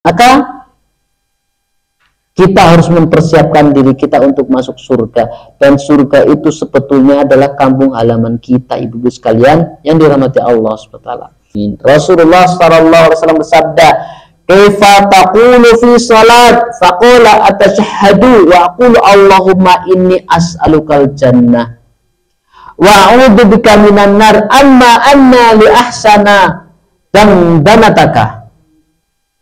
Maka kita harus mempersiapkan diri kita untuk masuk surga, dan surga itu sebetulnya adalah kampung halaman kita, ibu-ibu sekalian yang dirahmati Allah SWT. Rasulullah SAW bersabda, "Kaifa taqulu fi salat?" Faqala atashahhadu wa aqulu Allahumma inni as'alukal jannah wa a'udzu bika minan nar, amma anna li ahsana dandanataka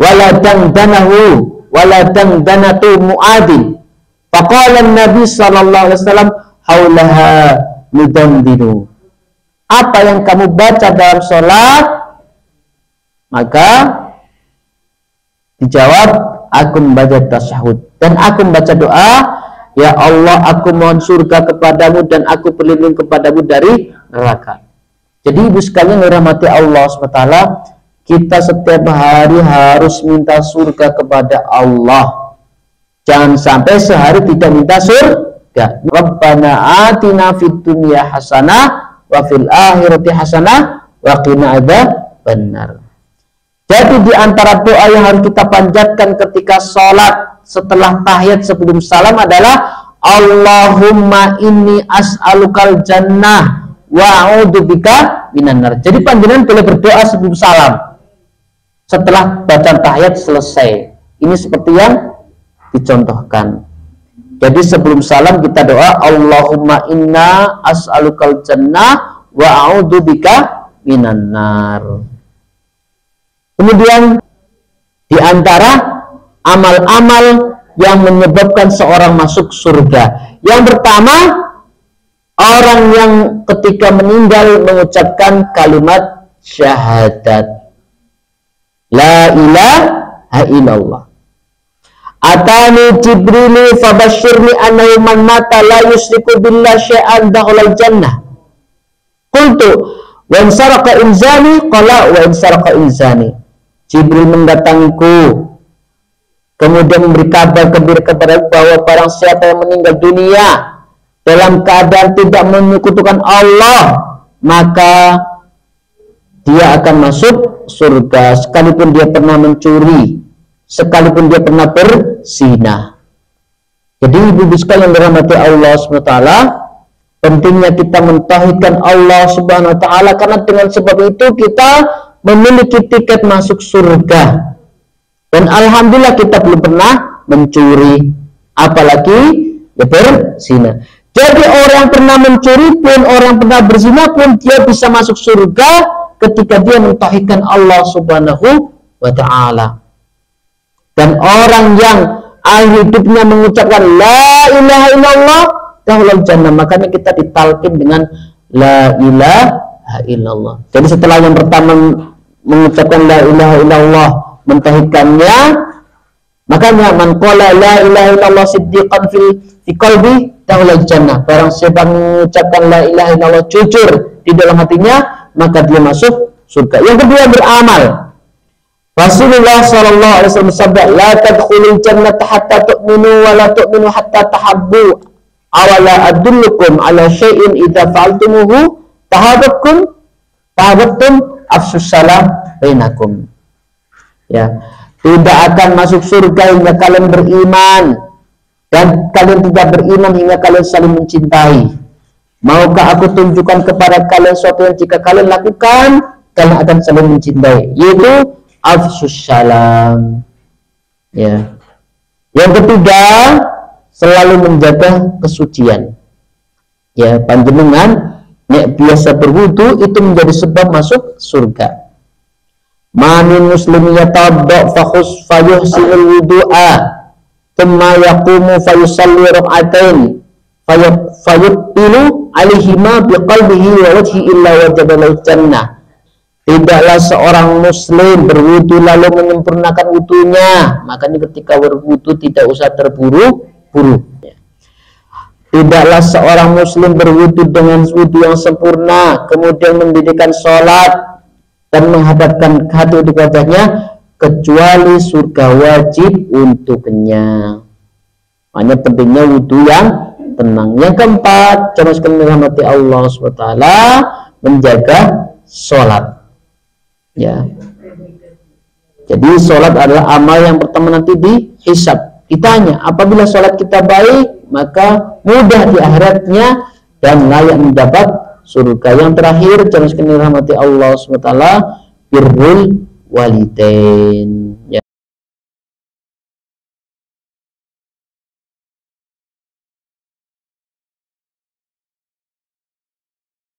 wala dangdanahu wala dangdanatu mu'adin. Faqala Nabi sallallahu alaihi wasallam, haulaha mudandinu. Apa yang kamu baca dalam sholat? Maka dijawab, aku membaca tasyahud dan aku membaca doa, ya Allah, aku mohon surga kepadamu dan aku berlindung kepadamu dari neraka. Jadi ibu sekalian dirahmati Allah SWT, kita setiap hari harus minta surga kepada Allah. Jangan sampai sehari tidak minta surga. Rabbana atina fid dunya hasanah wa fil akhirati hasanah wa qina adzabannar. Jadi di antara doa yang harus kita panjatkan ketika sholat setelah tahiyat sebelum salam adalah Allahumma inni as'alukal jannah wa a'udzubika minan nar. Jadi panjenengan boleh berdoa sebelum salam setelah bacaan tahiyat selesai. Ini seperti yang dicontohkan. Jadi sebelum salam kita doa Allahumma inna as'alukal jannah wa a'udzubika minan nar. Kemudian di antara amal-amal yang menyebabkan seorang masuk surga, yang pertama, orang yang ketika meninggal mengucapkan kalimat syahadat la ilaha illallah. Atani Jibrilu fabashirni annahu man mata la yusyriku billahi syai'an dakhala jannah. Qultu wa in saraka inzani, qala wa in saraka inzani. Jibril mendatangiku, kemudian memberi kabar gembira kepada bahwa barang siapa yang meninggal dunia dalam keadaan tidak menyekutukan Allah, maka dia akan masuk surga sekalipun dia pernah mencuri, sekalipun dia pernah berzina. Jadi ibu-ibu sekalian dirahmati Allah SWT, pentingnya kita mentauhidkan Allah Subhanahu wa taala, karena dengan sebab itu kita memiliki tiket masuk surga. Dan alhamdulillah kita belum pernah mencuri, apalagi ya berzina. Jadi orang pernah mencuri pun, orang pernah berzina pun, dia bisa masuk surga ketika dia mentauhidkan Allah Subhanahu wa taala. Dan orang yang akhir hidupnya mengucapkan la ilaha illallah dakhalal jannah, makanya kita ditalqin dengan la ilaha illallah. Jadi setelah yang pertama mengucapkan la ilaha illallah, mentauhidkannya, makanya man qala la ilaha illallah siddiqan fi qalbi dakhalal jannah. Barang siapa mengucapkan la ilaha illallah jujur di dalam hatinya, maka dia masuk surga. Yang kedua, beramal. Rasulullah sallallahu alaihi wasallam bersabda, la tadkhulul jannata hatta tu'minu wa la tu'minu hatta tahabbu. Awala adullukum ala syai'in idza fa'altumuhu tahabbtum afsus salam bainakum. Ya, tidak akan masuk surga hingga kalian beriman, dan kalian tidak beriman hingga kalian saling mencintai. Maukah aku tunjukkan kepada kalian sesuatu yang jika kalian lakukan, kalian akan saling mencintai, yaitu afsus salam. Ya. Yang ketiga, selalu menjaga kesucian. Ya, panjenengan nek biasa berwudu itu menjadi sebab masuk surga. Mamin muslim yatawadda fayuhsinul wudu'a thumma yaqumu fayusalli rak'atain fayubtilu alaihima biqalbihi wa wajhi illa wajada lahu jannah. Tidaklah seorang muslim berwudu lalu menyempurnakan wudunya, makanya ketika berwudu tidak usah terburu-buru. Tidaklah seorang muslim berwudu dengan wudu yang sempurna, kemudian mendirikan sholat dan menghadapkan hati untuk wajahnya, kecuali surga wajib untuknya. Makanya pentingnya wudu yang tenang. Yang keempat, coba sekali rahmati Allah SWT, menjaga sholat. Ya, Jadi sholat adalah amal yang pertama nanti dihisab, ditanya. Apabila sholat kita baik, maka mudah di akhiratnya dan layak mendapat surga. Yang terakhir, jangan sekali rahmati Allah SWT, birrul walidain.